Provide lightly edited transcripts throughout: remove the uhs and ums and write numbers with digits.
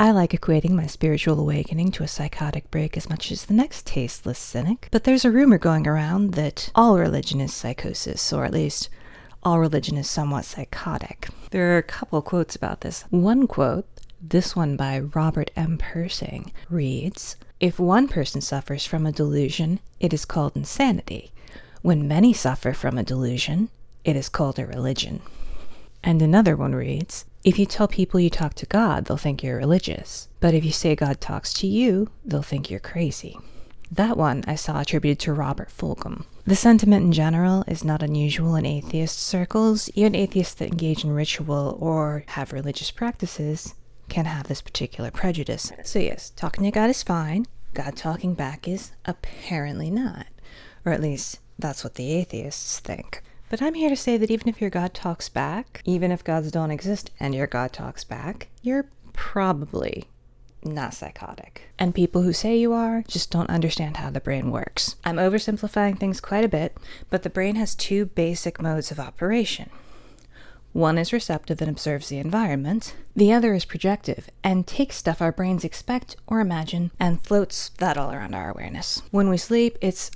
I like equating my spiritual awakening to a psychotic break as much as the next tasteless cynic, but there's a rumor going around that all religion is psychosis, or at least all religion is somewhat psychotic. There are a couple quotes about this. One quote, this one by Robert M. Persing, reads, "If one person suffers from a delusion, it is called insanity. When many suffer from a delusion, it is called a religion." And another one reads, "If you tell people you talk to God, they'll think you're religious. But if you say God talks to you, they'll think you're crazy." That one I saw attributed to Robert Fulghum. The sentiment in general is not unusual in atheist circles. Even atheists that engage in ritual or have religious practices can have this particular prejudice. So yes, talking to God is fine. God talking back is apparently not. Or at least that's what the atheists think. But I'm here to say that even if your God talks back, even if gods don't exist and your God talks back, you're probably not psychotic. And people who say you are just don't understand how the brain works. I'm oversimplifying things quite a bit, but the brain has two basic modes of operation. One is receptive and observes the environment. The other is projective and takes stuff our brains expect or imagine and floats that all around our awareness. When we sleep, it's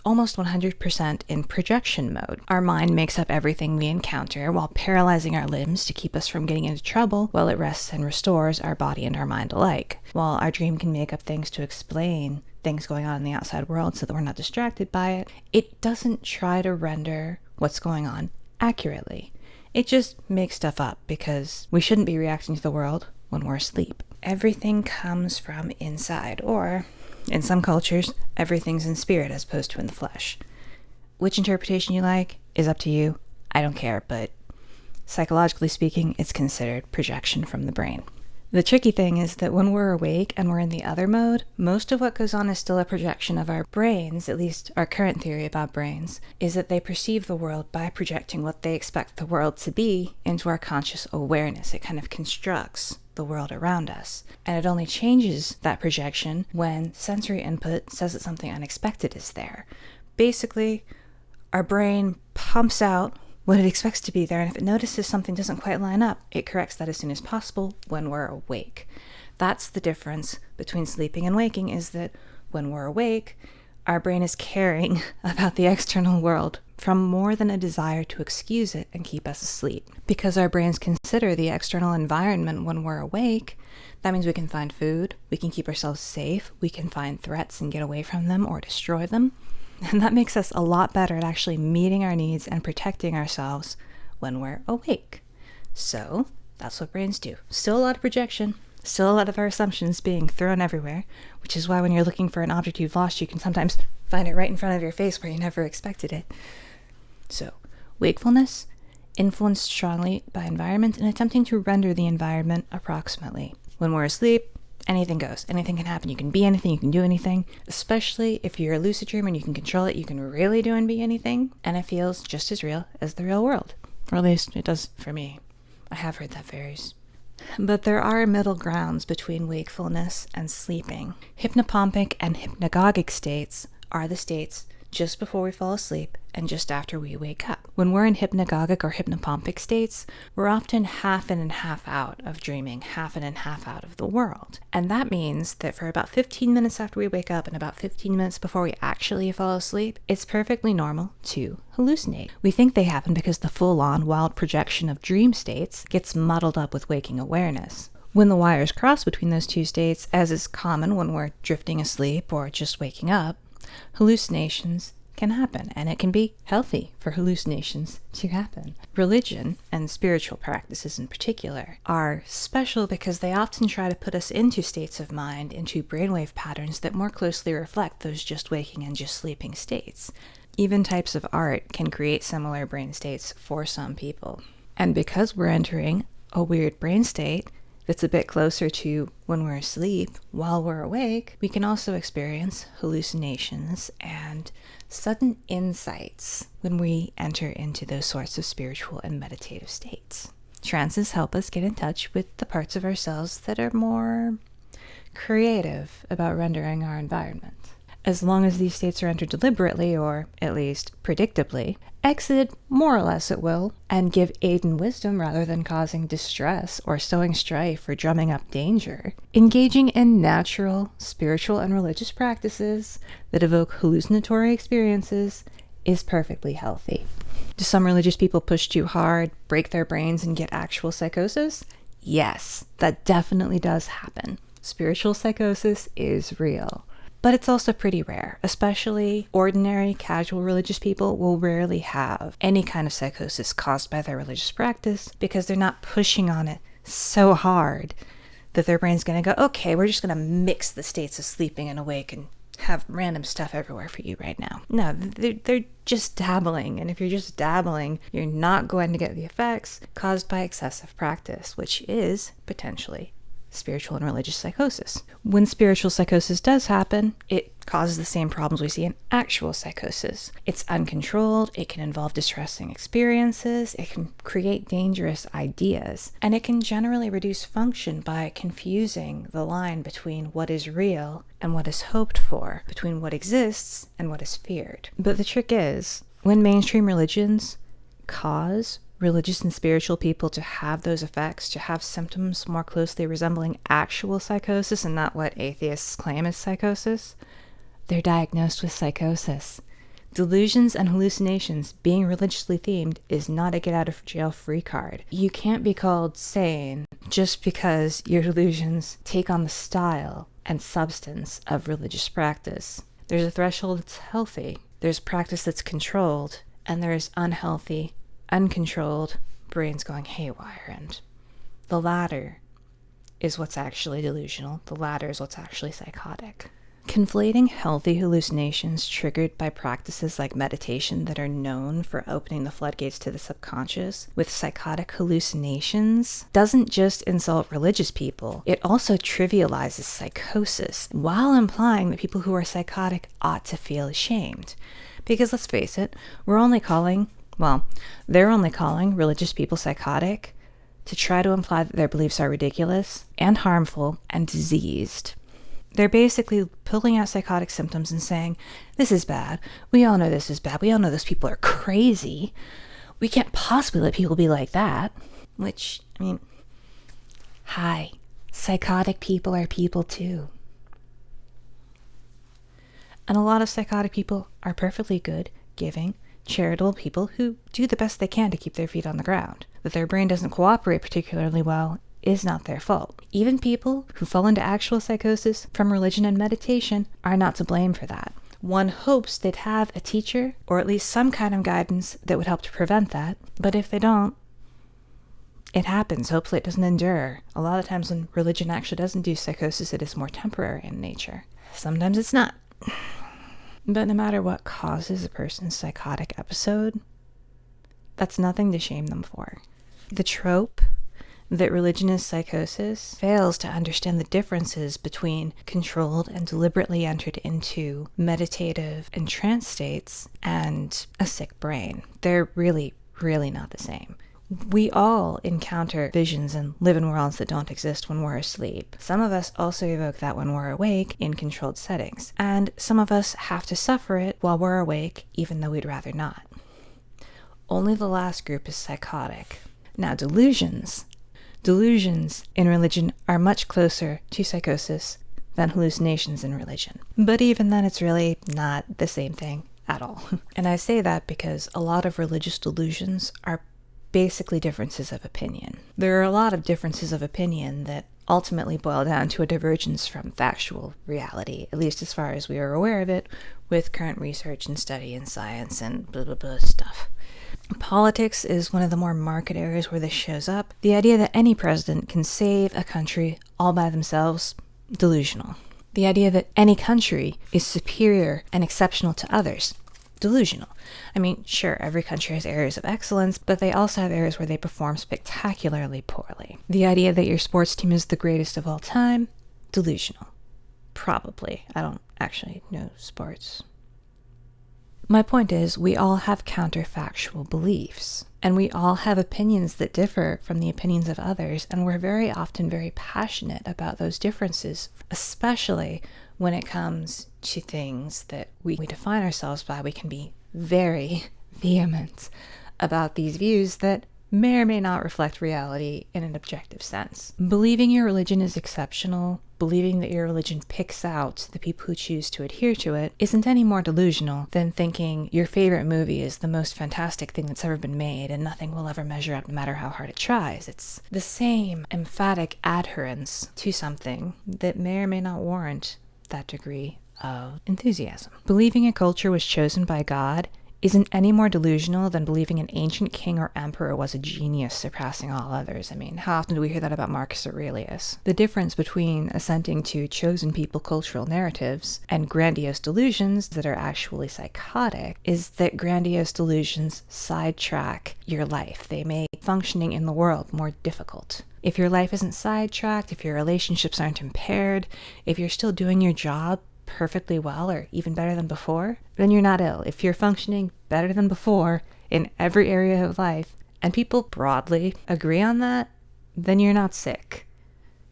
almost 100% in projection mode. Our mind makes up everything we encounter while paralyzing our limbs to keep us from getting into trouble while it rests and restores our body and our mind alike. While our dream can make up things to explain things going on in the outside world so that we're not distracted by it, it doesn't try to render what's going on accurately. It just makes stuff up because we shouldn't be reacting to the world when we're asleep. Everything comes from inside, or in some cultures, everything's in spirit as opposed to in the flesh. Which interpretation you like is up to you. I don't care, but psychologically speaking, it's considered projection from the brain. The tricky thing is that when we're awake and we're in the other mode, most of what goes on is still a projection of our brains. At least our current theory about brains is that they perceive the world by projecting what they expect the world to be into our conscious awareness. It kind of constructs the world around us. And it only changes that projection when sensory input says that something unexpected is there. Basically, our brain pumps out what it expects to be there, and if it notices something doesn't quite line up, it corrects that as soon as possible when we're awake. That's the difference between sleeping and waking, is that when we're awake, our brain is caring about the external world from more than a desire to excuse it and keep us asleep. Because our brains consider the external environment when we're awake, that means we can find food, we can keep ourselves safe, we can find threats and get away from them or destroy them. And that makes us a lot better at actually meeting our needs and protecting ourselves when we're awake. So that's what brains do. Still a lot of projection, still a lot of our assumptions being thrown everywhere, which is why when you're looking for an object you've lost, you can sometimes find it right in front of your face where you never expected it. So, wakefulness, influenced strongly by environment and attempting to render the environment approximately. When we're asleep, anything goes. Anything can happen. You can be anything, you can do anything. Especially if you're a lucid dreamer and you can control it, you can really do and be anything. And it feels just as real as the real world. Or at least it does for me. I have heard that varies. But there are middle grounds between wakefulness and sleeping. Hypnopompic and hypnagogic states are the states just before we fall asleep and just after we wake up. When we're in hypnagogic or hypnopompic states, we're often half in and half out of dreaming, half in and half out of the world. And that means that for about 15 minutes after we wake up and about 15 minutes before we actually fall asleep, it's perfectly normal to hallucinate. We think they happen because the full-on wild projection of dream states gets muddled up with waking awareness. When the wires cross between those two states, as is common when we're drifting asleep or just waking up, hallucinations can happen, and it can be healthy for hallucinations to happen. Religion, and spiritual practices in particular, are special because they often try to put us into states of mind, into brainwave patterns that more closely reflect those just waking and just sleeping states. Even types of art can create similar brain states for some people. And because we're entering a weird brain state that's a bit closer to when we're asleep while we're awake, we can also experience hallucinations and sudden insights when we enter into those sorts of spiritual and meditative states. Trances help us get in touch with the parts of ourselves that are more creative about rendering our environment. as long as these states are entered deliberately, or at least predictably, exited more or less at will, and give aid and wisdom rather than causing distress or sowing strife or drumming up danger. Engaging in natural, spiritual, and religious practices that evoke hallucinatory experiences is perfectly healthy. Do some religious people push too hard, break their brains, and get actual psychosis? Yes, that definitely does happen. Spiritual psychosis is real. But it's also pretty rare. Especially ordinary, casual religious people will rarely have any kind of psychosis caused by their religious practice because they're not pushing on it so hard that their brain's going to go, okay, we're just going to mix the states of sleeping and awake and have random stuff everywhere for you right now. No, they're just dabbling. And if you're just dabbling, you're not going to get the effects caused by excessive practice, which is potentially spiritual and religious psychosis. When spiritual psychosis does happen, it causes the same problems we see in actual psychosis. It's uncontrolled, it can involve distressing experiences, it can create dangerous ideas, and it can generally reduce function by confusing the line between what is real and what is hoped for, between what exists and what is feared. But the trick is, when mainstream religions cause religious and spiritual people to have those effects, to have symptoms more closely resembling actual psychosis and not what atheists claim is psychosis, they're diagnosed with psychosis. Delusions and hallucinations being religiously themed is not a get-out-of-jail-free card. You can't be called sane just because your delusions take on the style and substance of religious practice. There's a threshold that's healthy, there's practice that's controlled, and there's unhealthy, uncontrolled brains going haywire, and the latter is what's actually delusional. The latter is what's actually psychotic. Conflating healthy hallucinations triggered by practices like meditation that are known for opening the floodgates to the subconscious with psychotic hallucinations doesn't just insult religious people, it also trivializes psychosis while implying that people who are psychotic ought to feel ashamed. Because let's face it, they're only calling religious people psychotic to try to imply that their beliefs are ridiculous and harmful and diseased. They're basically pulling out psychotic symptoms and saying, this is bad. We all know this is bad. We all know those people are crazy. We can't possibly let people be like that. Which, hi, psychotic people are people too. And a lot of psychotic people are perfectly good, giving, charitable people who do the best they can to keep their feet on the ground. That their brain doesn't cooperate particularly well is not their fault. Even people who fall into actual psychosis from religion and meditation are not to blame for that. One hopes they'd have a teacher or at least some kind of guidance that would help to prevent that, but if they don't, it happens. Hopefully it doesn't endure. A lot of times when religion actually doesn't do psychosis, it is more temporary in nature. Sometimes it's not. But no matter what causes a person's psychotic episode, that's nothing to shame them for. The trope that religion is psychosis fails to understand the differences between controlled and deliberately entered into meditative and trance states and a sick brain. They're really, really not the same. We all encounter visions and live in worlds that don't exist when we're asleep. Some of us also evoke that when we're awake in controlled settings, and some of us have to suffer it while we're awake, even though we'd rather not. Only the last group is psychotic. Now, delusions in religion are much closer to psychosis than hallucinations in religion. But even then, it's really not the same thing at all. And I say that because a lot of religious delusions are basically differences of opinion. There are a lot of differences of opinion that ultimately boil down to a divergence from factual reality, at least as far as we are aware of it, with current research and study and science and blah, blah, blah stuff. Politics is one of the more marked areas where this shows up. The idea that any president can save a country all by themselves, delusional. The idea that any country is superior and exceptional to others, delusional. Sure, every country has areas of excellence, but they also have areas where they perform spectacularly poorly. The idea that your sports team is the greatest of all time, delusional. Probably. I don't actually know sports My point is, we all have counterfactual beliefs, and we all have opinions that differ from the opinions of others, and we're very often very passionate about those differences, especially when it comes to things that we define ourselves by. We can be very vehement about these views that may or may not reflect reality in an objective sense. Believing your religion is exceptional, believing that your religion picks out the people who choose to adhere to it, isn't any more delusional than thinking your favorite movie is the most fantastic thing that's ever been made and nothing will ever measure up no matter how hard it tries. It's the same emphatic adherence to something that may or may not warrant that degree of enthusiasm. Believing a culture was chosen by God isn't any more delusional than believing an ancient king or emperor was a genius surpassing all others. I mean, how often do we hear that about Marcus Aurelius? The difference between assenting to chosen people cultural narratives and grandiose delusions that are actually psychotic is that grandiose delusions sidetrack your life. They make functioning in the world more difficult. If your life isn't sidetracked, if your relationships aren't impaired, if you're still doing your job perfectly well or even better than before, then you're not ill. If you're functioning better than before in every area of life, and people broadly agree on that, then you're not sick.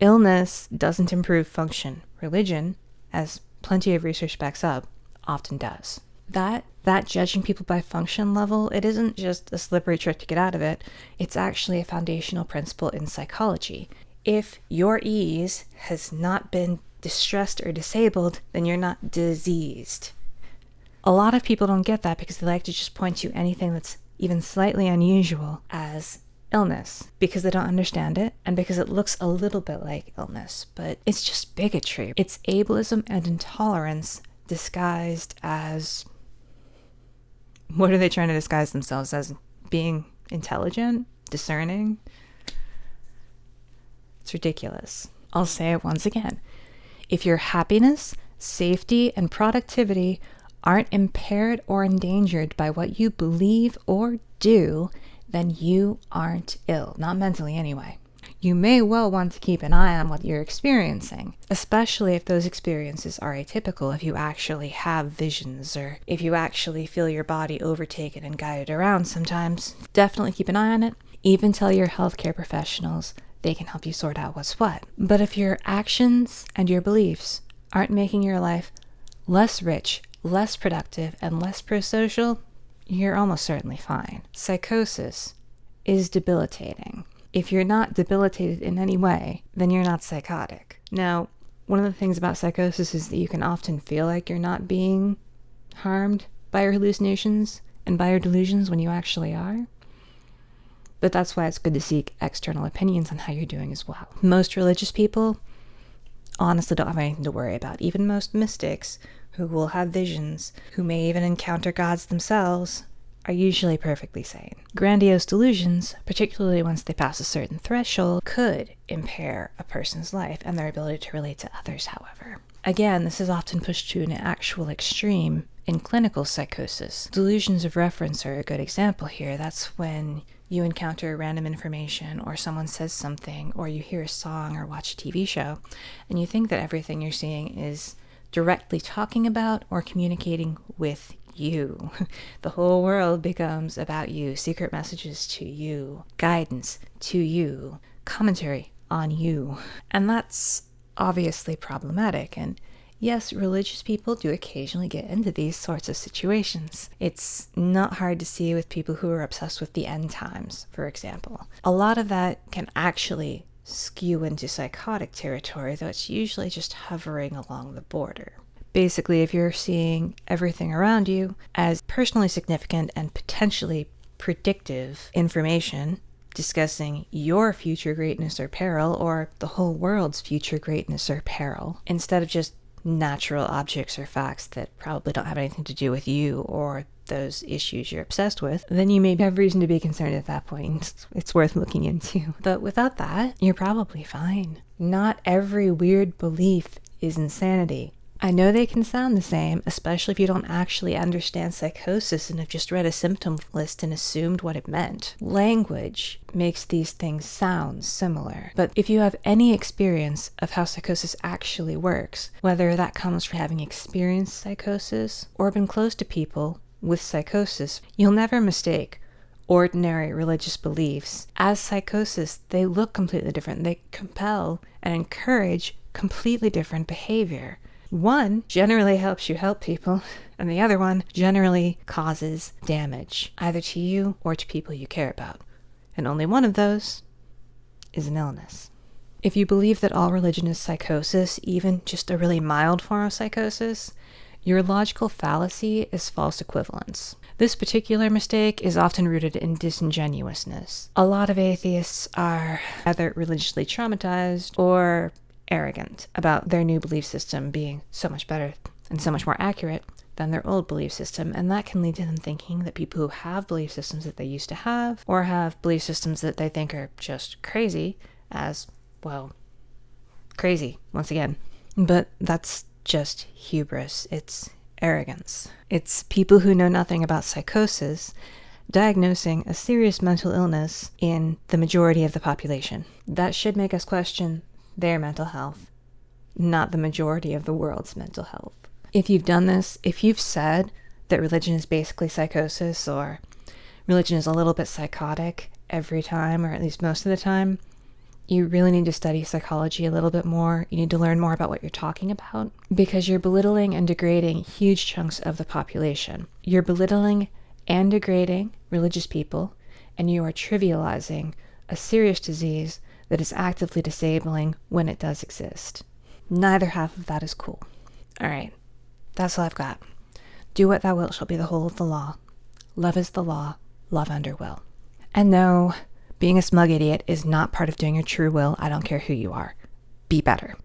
Illness doesn't improve function. Religion, as plenty of research backs up, often does. That judging people by function level, it isn't just a slippery trick to get out of it. It's actually a foundational principle in psychology. If your ease has not been distressed or disabled, then you're not diseased. A lot of people don't get that because they like to just point to anything that's even slightly unusual as illness because they don't understand it and because it looks a little bit like illness, but it's just bigotry. It's ableism and intolerance disguised as... what are they trying to disguise themselves as? Being intelligent? Discerning? It's ridiculous. I'll say it once again. If your happiness, safety, and productivity aren't impaired or endangered by what you believe or do, then you aren't ill. Not mentally, anyway. You may well want to keep an eye on what you're experiencing, especially if those experiences are atypical, if you actually have visions or if you actually feel your body overtaken and guided around sometimes. Definitely keep an eye on it. Even tell your healthcare professionals. They can help you sort out what's what. But if your actions and your beliefs aren't making your life less rich, less productive, and less pro-social, you're almost certainly fine. Psychosis is debilitating. If you're not debilitated in any way, then you're not psychotic. Now, one of the things about psychosis is that you can often feel like you're not being harmed by your hallucinations and by your delusions when you actually are. But that's why it's good to seek external opinions on how you're doing as well. Most religious people honestly don't have anything to worry about. Even most mystics who will have visions, who may even encounter gods themselves, are usually perfectly sane. Grandiose delusions, particularly once they pass a certain threshold, could impair a person's life and their ability to relate to others, however. Again, this is often pushed to an actual extreme in clinical psychosis. Delusions of reference are a good example here. That's when you encounter random information or someone says something or you hear a song or watch a TV show and you think that everything you're seeing is directly talking about or communicating with you. The whole world becomes about you, secret messages to you, guidance to you, commentary on you. And that's obviously problematic. And yes, religious people do occasionally get into these sorts of situations. It's not hard to see with people who are obsessed with the end times, for example. A lot of that can actually skew into psychotic territory, though it's usually just hovering along the border. Basically, if you're seeing everything around you as personally significant and potentially predictive information discussing your future greatness or peril, or the whole world's future greatness or peril, instead of just natural objects or facts that probably don't have anything to do with you or those issues you're obsessed with, then you may have reason to be concerned at that point. It's worth looking into. But without that, you're probably fine. Not every weird belief is insanity. I know they can sound the same, especially if you don't actually understand psychosis and have just read a symptom list and assumed what it meant. Language makes these things sound similar. But if you have any experience of how psychosis actually works, whether that comes from having experienced psychosis or been close to people with psychosis, you'll never mistake ordinary religious beliefs as psychosis. They look completely different. They compel and encourage completely different behavior. One generally helps you help people, and the other one generally causes damage, either to you or to people you care about. And only one of those is an illness. If you believe that all religion is psychosis, even just a really mild form of psychosis, your logical fallacy is false equivalence. This particular mistake is often rooted in disingenuousness. A lot of atheists are either religiously traumatized or arrogant about their new belief system being so much better and so much more accurate than their old belief system, and that can lead to them thinking that people who have belief systems that they used to have, or have belief systems that they think are just crazy, as, well, crazy, once again. But that's just hubris. It's arrogance. It's people who know nothing about psychosis diagnosing a serious mental illness in the majority of the population. That should make us question their mental health, not the majority of the world's mental health. If you've done this, if you've said that religion is basically psychosis, or religion is a little bit psychotic every time, or at least most of the time, you really need to study psychology a little bit more. You need to learn more about what you're talking about, because you're belittling and degrading huge chunks of the population. You're belittling and degrading religious people, and you are trivializing a serious disease that is actively disabling when it does exist. Neither half of that is cool. All right, that's all I've got. Do what thou wilt shall be the whole of the law. Love is the law, love under will. And no, being a smug idiot is not part of doing your true will. I don't care who you are. Be better.